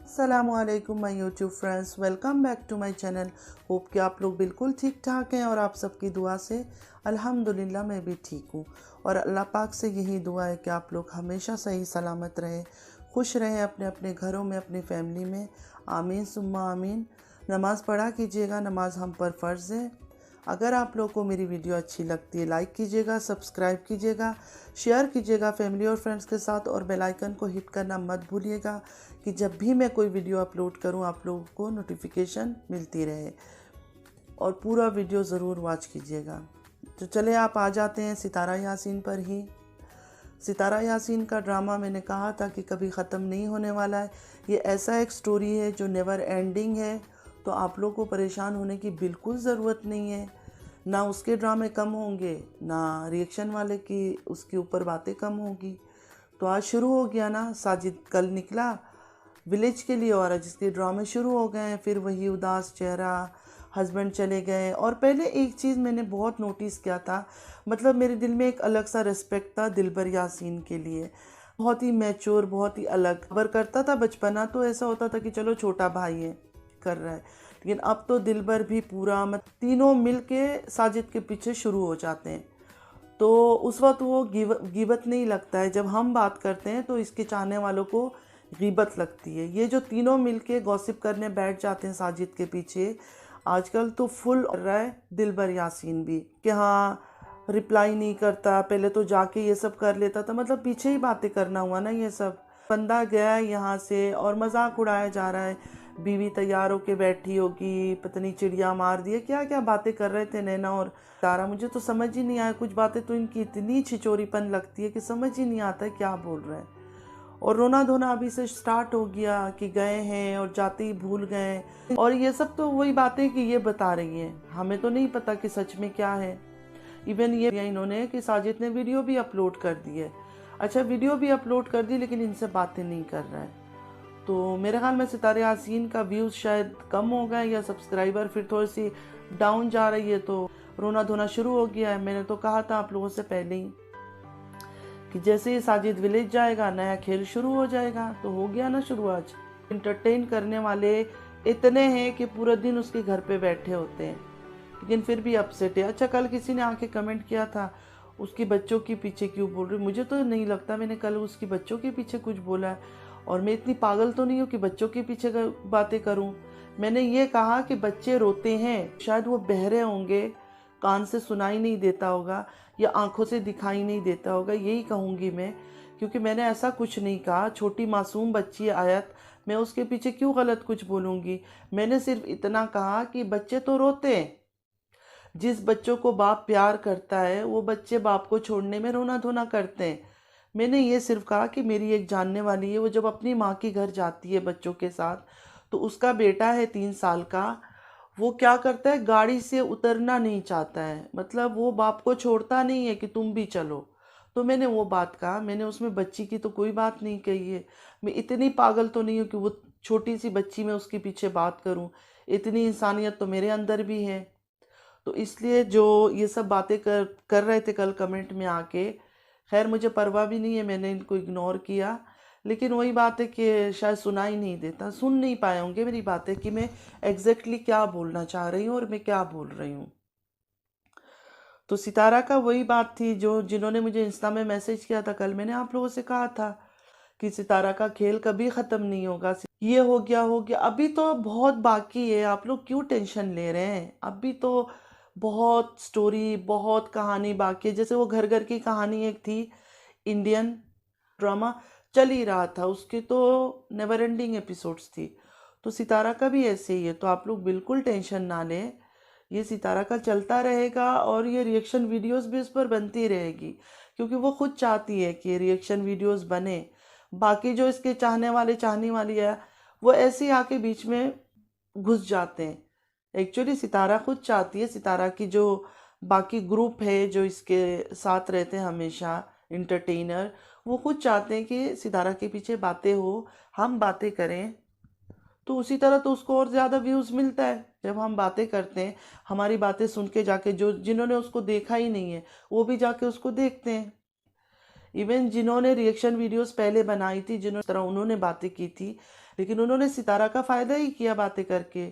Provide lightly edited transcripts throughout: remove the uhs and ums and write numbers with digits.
अस्सलामुअलैकुम my YouTube friends, welcome back to my channel. Hope कि आप लोग बिल्कुल ठीक ठाक हैं और आप सबकी दुआ से अल्हम्दुलिल्लाह मैं भी ठीक हूँ। और अल्लाह पाक से यही दुआ है कि आप लोग हमेशा सही सलामत रहें, खुश रहें अपने अपने घरों में, अपनी फैमिली में। आमीन सुम्मा आमीन। नमाज़ पढ़ा कीजिएगा, नमाज हम पर फ़र्ज़ है। अगर आप लोग को मेरी वीडियो अच्छी लगती है लाइक कीजिएगा, सब्सक्राइब कीजिएगा, शेयर कीजिएगा फैमिली और फ्रेंड्स के साथ, और बेल आइकन को हिट करना मत भूलिएगा कि जब भी मैं कोई वीडियो अपलोड करूं आप लोगों को नोटिफिकेशन मिलती रहे। और पूरा वीडियो ज़रूर वॉच कीजिएगा। तो चले आप आ जाते हैं सितारा यासीन पर ही। सितारा यासीन का ड्रामा मैंने कहा था कि कभी ख़त्म नहीं होने वाला है। ये ऐसा एक स्टोरी है जो नेवर एंडिंग है, तो आप लोग को परेशान होने की बिल्कुल ज़रूरत नहीं है। ना उसके ड्रामे कम होंगे, ना रिएक्शन वाले की उसके ऊपर बातें कम होगी। तो आज शुरू हो गया ना, साजिद कल निकला विलेज के लिए और जिसके ड्रामे शुरू हो गए। फिर वही उदास चेहरा, हस्बैंड चले गए। और पहले एक चीज़ मैंने बहुत नोटिस किया था, मतलब मेरे दिल में एक अलग सा रिस्पेक्ट था दिलबर यासीन के लिए। बहुत ही मैच्योर, बहुत ही अलग खबर करता था। बचपना तो ऐसा होता था कि चलो छोटा भाई है कर रहा है, लेकिन अब तो दिलबर भी पूरा तीनों मिल के साजिद के पीछे शुरू हो जाते हैं। तो उस वक्त वो गिबत नहीं लगता है। जब हम बात करते हैं तो इसके चाहने वालों को गिबत लगती है। ये जो तीनों मिलके गॉसिप करने बैठ जाते हैं साजिद के पीछे, आजकल तो फुल कर रहा है दिलबर यासीन भी कि हाँ रिप्लाई नहीं करता, पहले तो जाके ये सब कर लेता था। मतलब पीछे ही बातें करना हुआ ना ये सब। बंदा गया है यहाँ से और मजाक उड़ाया जा रहा है, बीवी तैयार होके बैठी होगी, पता नहीं चिड़िया मार दिए, क्या क्या बातें कर रहे थे नैना और तारा। मुझे तो समझ ही नहीं आया, कुछ बातें तो इनकी इतनी छिचोरीपन लगती है कि समझ ही नहीं आता है क्या बोल रहे हैं। और रोना धोना अभी से स्टार्ट हो गया कि गए हैं और जाते ही भूल गए। और ये सब तो वही बातें कि ये बता रही हैं, हमें तो नहीं पता कि सच में क्या है। इवन ये इन्होंने कि साजिद ने वीडियो भी अपलोड कर दी है। अच्छा वीडियो भी अपलोड कर दी लेकिन इनसे बातें नहीं कर रहा है। तो मेरे ख्याल में सितारे यासीन का व्यूज़ शायद कम हो गए या सब्सक्राइबर फिर थोड़ी सी डाउन जा रही है, तो रोना धोना शुरू हो गया है। मैंने तो कहा था आप लोगों से पहले ही कि जैसे ही साजिद विलेज जाएगा नया खेल शुरू हो जाएगा। तो हो गया ना शुरू। आज इंटरटेन करने वाले इतने हैं कि पूरा दिन उसके घर पे बैठे होते हैं, लेकिन फिर भी अपसेट है। अच्छा कल किसी ने आके कमेंट किया था उसकी बच्चों के पीछे क्यों बोल रही। मुझे तो नहीं लगता मैंने कल उसकी बच्चों के पीछे कुछ बोला है, और मैं इतनी पागल तो नहीं हूँ कि बच्चों के पीछे बातें करूँ। मैंने ये कहा कि बच्चे रोते हैं, शायद वो बहरे होंगे, कान से सुनाई नहीं देता होगा या आंखों से दिखाई नहीं देता होगा, यही कहूँगी मैं। क्योंकि मैंने ऐसा कुछ नहीं कहा। छोटी मासूम बच्ची आयत, मैं उसके पीछे क्यों गलत कुछ बोलूँगी। मैंने सिर्फ इतना कहा कि बच्चे तो रोते हैं। जिस बच्चों को बाप प्यार करता है वो बच्चे बाप को छोड़ने में रोना धोना करते हैं। मैंने ये सिर्फ कहा कि मेरी एक जानने वाली है, वो जब अपनी माँ के घर जाती है बच्चों के साथ, तो उसका बेटा है 3 साल का, वो क्या करता है गाड़ी से उतरना नहीं चाहता है। मतलब वो बाप को छोड़ता नहीं है कि तुम भी चलो। तो मैंने वो बात कहा, मैंने उसमें बच्ची की तो कोई बात नहीं कही है। मैं इतनी पागल तो नहीं हूँ कि वो छोटी सी बच्ची में उसके पीछे बात करूँ। इतनी इंसानियत तो मेरे अंदर भी है। तो इसलिए जो ये सब बातें कर कर रहे थे कल कमेंट में आके, खैर मुझे परवाह भी नहीं है, मैंने इनको इग्नोर किया। लेकिन वही बात है कि शायद सुना ही नहीं देता, सुन नहीं पाए होंगे मेरी बातें कि मैं एग्जैक्टली क्या बोलना चाह रही हूँ और मैं क्या बोल रही हूँ। तो सितारा का वही बात थी, जो जिन्होंने मुझे इंस्टा में मैसेज किया था कल, मैंने आप लोगों से कहा था कि सितारा का खेल कभी ख़त्म नहीं होगा। ये हो गया, अभी तो बहुत बाकी है। आप लोग क्यों टेंशन ले रहे हैं, अभी तो बहुत स्टोरी, बहुत कहानी बाकी है। जैसे वो घर घर की कहानी एक थी, इंडियन ड्रामा चल ही रहा था, उसके तो नेवर एंडिंग एपिसोड्स थी। तो सितारा का भी ऐसे ही है। तो आप लोग बिल्कुल टेंशन ना लें, ये सितारा का चलता रहेगा और ये रिएक्शन वीडियोस भी इस पर बनती रहेगी, क्योंकि वो खुद चाहती है कि रिएक्शन वीडियोस बने। बाकी जो इसके चाहने वाले चाहने वाली है वो ऐसे ही आके बीच में घुस जाते हैं। एक्चुअली सितारा खुद चाहती है, सितारा की जो बाकी ग्रुप है जो इसके साथ रहते हैं हमेशा इंटरटेनर, वो खुद चाहते हैं कि सितारा के पीछे बातें हो, हम बातें करें। तो उसी तरह तो उसको और ज़्यादा व्यूज़ मिलता है जब हम बातें करते हैं। हमारी बातें सुन के जाके जो जिन्होंने उसको देखा ही नहीं है वो भी जाके उसको देखते हैं। इवन जिन्होंने रिएक्शन वीडियोस पहले बनाई थी, जिन्होंने तरह उन्होंने बातें की थी, लेकिन उन्होंने सितारा का फ़ायदा ही किया बातें करके।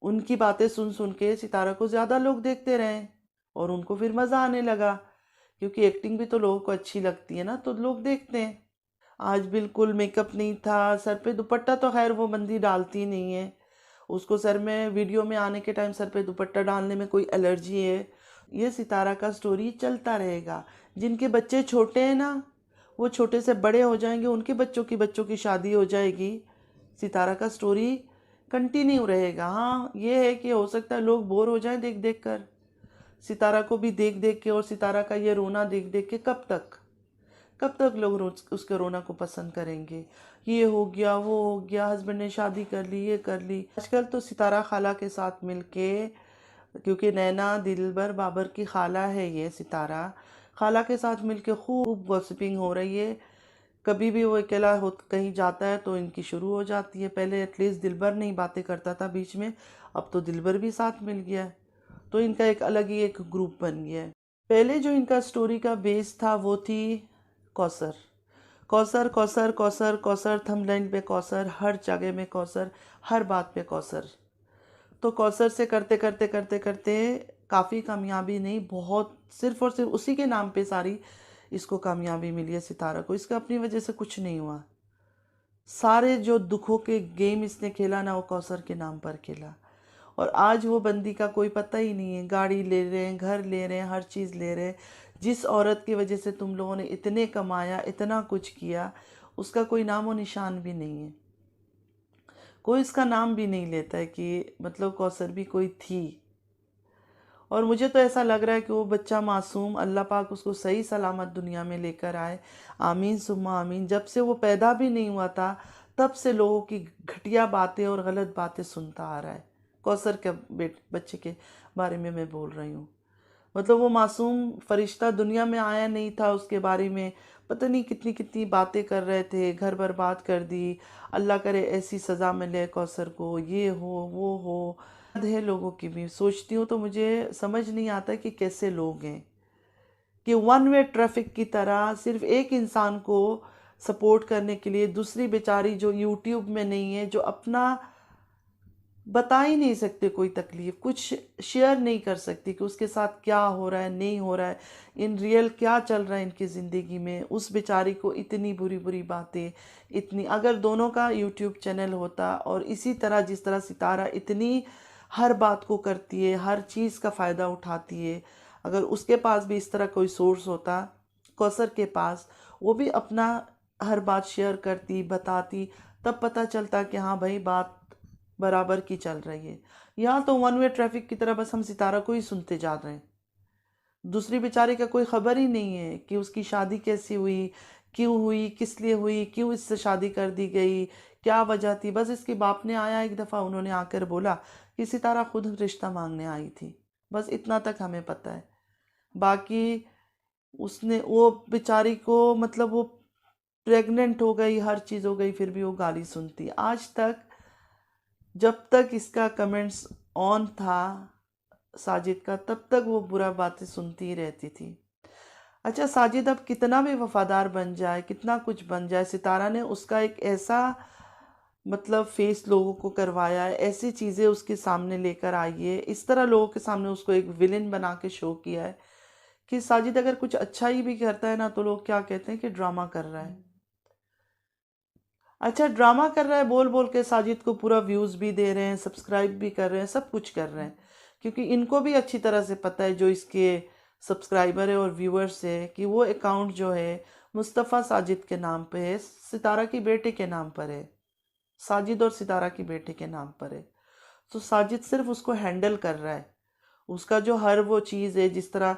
उनकी बातें सुन सुन के सितारा को ज़्यादा लोग देखते रहे और उनको फिर मज़ा आने लगा, क्योंकि एक्टिंग भी तो लोगों को अच्छी लगती है ना, तो लोग देखते हैं। आज बिल्कुल मेकअप नहीं था, सर पे दुपट्टा तो खैर वो बंदी डालती नहीं है, उसको सर में वीडियो में आने के टाइम सर पे दुपट्टा डालने में कोई एलर्जी है। ये सितारा का स्टोरी चलता रहेगा। जिनके बच्चे छोटे हैं ना, वो छोटे से बड़े हो जाएंगे, उनके बच्चों की शादी हो जाएगी, सितारा का स्टोरी कंटिन्यू रहेगा। हाँ, ये है कि हो सकता है लोग बोर हो जाएं देख देख कर, सितारा को भी देख देख के, और सितारा का ये रोना देख देख के कब तक लोग रोज उसके रोना को पसंद करेंगे। ये हो गया, वो हो गया, हस्बैंड ने शादी कर ली, ये कर ली। आजकल तो सितारा खाला के साथ मिलके, क्योंकि नैना दिलबर बाबर की खाला है ये सितारा, खाला के साथ मिलके खूब गॉसिपिंग हो रही है। कभी भी वो अकेला हो कहीं जाता है तो इनकी शुरू हो जाती है। पहले एटलीस्ट दिलबर नहीं बातें करता था बीच में, अब तो दिलबर भी साथ मिल गया है, तो इनका एक अलग ही एक ग्रुप बन गया है। पहले जो इनका स्टोरी का बेस था वो थी कौसर। कौसर कौसर कौसर कौसर, थंबनेल पे कौसर, हर जगह में कौसर, हर बात पे कौसर। तो कौसर से करते करते करते करते काफ़ी कामयाबी नहीं, बहुत सिर्फ और सिर्फ उसी के नाम पे सारी इसको कामयाबी मिली है सितारा को। इसका अपनी वजह से कुछ नहीं हुआ। सारे जो दुखों के गेम इसने खेला ना, वो कौसर के नाम पर खेला। और आज वो बंदी का कोई पता ही नहीं है। गाड़ी ले रहे हैं, घर ले रहे हैं, हर चीज़ ले रहे हैं। जिस औरत की वजह से तुम लोगों ने इतने कमाया, इतना कुछ किया, उसका कोई नाम और निशान भी नहीं है। कोई इसका नाम भी नहीं लेता है कि मतलब कौसर भी कोई थी। और मुझे तो ऐसा लग रहा है कि वो बच्चा मासूम, अल्लाह पाक उसको सही सलामत दुनिया में लेकर आए। आमीन सुम्मा आमीन। जब से वो पैदा भी नहीं हुआ था, तब से लोगों की घटिया बातें और गलत बातें सुनता आ रहा है। कौसर के बच्चे के बारे में मैं बोल रही हूँ। मतलब वो मासूम फरिश्ता दुनिया में आया नहीं था, उसके बारे में पता नहीं कितनी कितनी बातें कर रहे थे, घर बर्बाद कर दी। अल्लाह करे ऐसी सज़ा मिले कौसर को, ये हो वो हो। है लोगों की भी सोचती हूँ तो मुझे समझ नहीं आता कि कैसे लोग हैं कि वन वे ट्रैफिक की तरह सिर्फ एक इंसान को सपोर्ट करने के लिए दूसरी बेचारी जो यूट्यूब में नहीं है, जो अपना बता ही नहीं सकते, कोई तकलीफ कुछ शेयर नहीं कर सकती कि उसके साथ क्या हो रहा है, नहीं हो रहा है, इन रियल क्या चल रहा है इनकी ज़िंदगी में। उस बेचारी को इतनी बुरी बुरी बातें, इतनी, अगर दोनों का यूट्यूब चैनल होता और इसी तरह जिस तरह सितारा इतनी हर बात को करती है, हर चीज़ का फ़ायदा उठाती है, अगर उसके पास भी इस तरह कोई सोर्स होता, कौसर के पास, वो भी अपना हर बात शेयर करती, बताती, तब पता चलता कि हाँ भाई बात बराबर की चल रही है। यहाँ तो वन वे ट्रैफिक की तरह बस हम सितारा को ही सुनते जा रहे हैं। दूसरी बेचारी का कोई खबर ही नहीं है कि उसकी शादी कैसी हुई, क्यों हुई, किस लिए हुई, क्यों इससे शादी कर दी गई, क्या वजह थी। बस इसके बाप ने आया एक दफ़ा, उन्होंने आकर बोला कि सितारा खुद रिश्ता मांगने आई थी, बस इतना तक हमें पता है। बाकी उसने वो बेचारी को, मतलब वो प्रेग्नेंट हो गई, हर चीज़ हो गई, फिर भी वो गाली सुनती। आज तक, जब तक इसका कमेंट्स ऑन था साजिद का, तब तक वो बुरा बातें सुनती ही रहती थी। अच्छा, साजिद अब कितना भी वफादार बन जाए, कितना कुछ बन जाए, सितारा ने उसका एक ऐसा मतलब फेस लोगों को करवाया है, ऐसी चीज़ें उसके सामने लेकर आई है, इस तरह लोगों के सामने उसको एक विलेन बना के शो किया है कि साजिद अगर कुछ अच्छा ही भी करता है ना, तो लोग क्या कहते हैं कि ड्रामा कर रहा है। अच्छा, ड्रामा कर रहा है बोल बोल के साजिद को पूरा व्यूज़ भी दे रहे हैं, सब्सक्राइब भी कर रहे हैं, सब कुछ कर रहे हैं, क्योंकि इनको भी अच्छी तरह से पता है, जो इसके सब्सक्राइबर है और व्यूअर्स है, कि वो अकाउंट जो है मुस्तफ़ा साजिद के नाम पे है, सितारा की बेटे के नाम पर है, साजिद और सितारा की बेटे के नाम पर है। तो साजिद सिर्फ उसको हैंडल कर रहा है। उसका जो हर वो चीज़ है, जिस तरह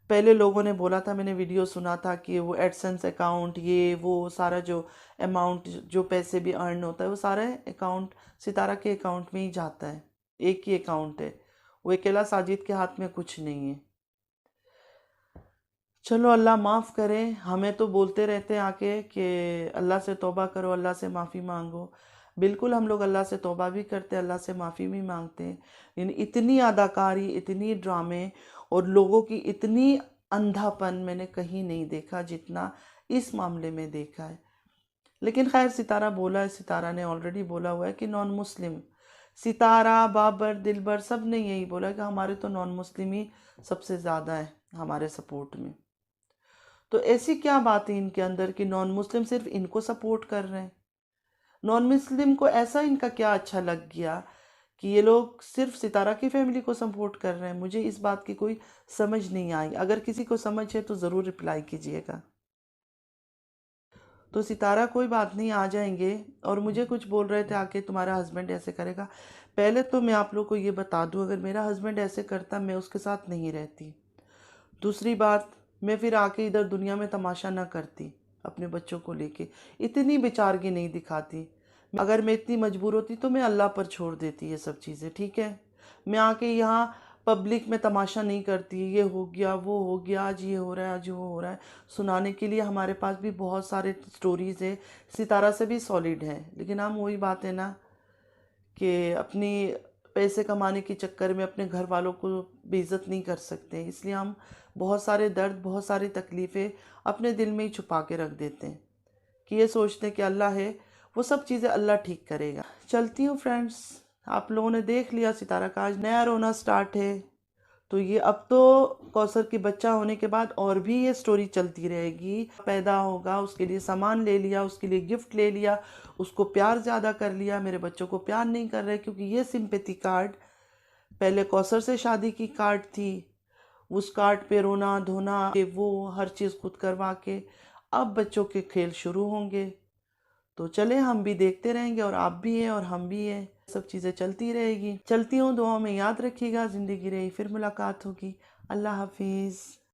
पहले लोगों ने बोला था, मैंने वीडियो सुना था कि वो एडसेंस अकाउंट, ये वो सारा जो अमाउंट, जो पैसे भी अर्न होता है, वो सारा अकाउंट सितारा के अकाउंट में ही जाता है। एक ही अकाउंट है, वो अकेला साजिद के हाथ में कुछ नहीं है। चलो अल्लाह माफ़ करे, हमें तो बोलते रहते हैं आके कि अल्लाह से तौबा करो, अल्लाह से माफ़ी मांगो। बिल्कुल हम लोग अल्लाह से तौबा भी करते हैं, अल्लाह से माफ़ी भी मांगते हैं, लेकिन इतनी अदाकारी, इतनी ड्रामे और लोगों की इतनी अंधापन मैंने कहीं नहीं देखा जितना इस मामले में देखा है। लेकिन खैर सितारा बोला है, सितारा ने ऑलरेडी बोला हुआ है कि नॉन मुस्लिम, सितारा, बाबर, दिलबर सब ने यही बोला कि हमारे तो नॉन मुस्लिम ही सबसे ज़्यादा है हमारे सपोर्ट में। तो ऐसी क्या बात है इनके अंदर कि नॉन मुस्लिम सिर्फ इनको सपोर्ट कर रहे हैं? नॉन मुस्लिम को ऐसा इनका क्या अच्छा लग गया कि ये लोग सिर्फ सितारा की फैमिली को सपोर्ट कर रहे हैं? मुझे इस बात की कोई समझ नहीं आई। अगर किसी को समझ है तो ज़रूर रिप्लाई कीजिएगा। तो सितारा कोई बात नहीं, आ जाएंगे। और मुझे कुछ बोल रहे थे आके तुम्हारा हस्बैंड ऐसे करेगा। पहले तो मैं आप लोग को ये बता दूं, अगर मेरा हस्बैंड ऐसे करता मैं उसके साथ नहीं रहती। दूसरी बात, मैं फिर आके इधर दुनिया में तमाशा ना करती अपने बच्चों को लेके, इतनी बेचारगी नहीं दिखाती। अगर मैं इतनी मजबूर होती तो मैं अल्लाह पर छोड़ देती ये सब चीज़ें, ठीक है। मैं आके यहाँ पब्लिक में तमाशा नहीं करती, ये हो गया वो हो गया, आज ये हो रहा है आज वो हो रहा है। सुनाने के लिए हमारे पास भी बहुत सारे स्टोरीज़ है, सितारा से भी सॉलिड है। लेकिन हम वही बात है ना कि अपनी पैसे कमाने के चक्कर में अपने घर वालों को बेइज्जत नहीं कर सकते, इसलिए हम बहुत सारे दर्द, बहुत सारी तकलीफ़ें अपने दिल में ही छुपा के रख देते हैं कि ये सोचते हैं कि अल्लाह है, वो सब चीज़ें अल्लाह ठीक करेगा। चलती हूँ फ्रेंड्स, आप लोगों ने देख लिया सितारा का आज नया रोना स्टार्ट है। तो ये अब तो कौसर की बच्चा होने के बाद और भी ये स्टोरी चलती रहेगी। पैदा होगा, उसके लिए सामान ले लिया, उसके लिए गिफ्ट ले लिया, उसको प्यार ज़्यादा कर लिया, मेरे बच्चों को प्यार नहीं कर रहे, क्योंकि ये सिंपैथी कार्ड पहले कौसर से शादी की कार्ड थी, उस कार्ड पे रोना धोना वो हर चीज़ खुद करवा के, अब बच्चों के खेल शुरू होंगे। तो चले, हम भी देखते रहेंगे और आप भी हैं और हम भी हैं, सब चीज़ें चलती रहेगी। चलती हूँ, दुआओं में याद रखिएगा। ज़िंदगी रही फिर मुलाकात होगी। अल्लाह हाफिज़।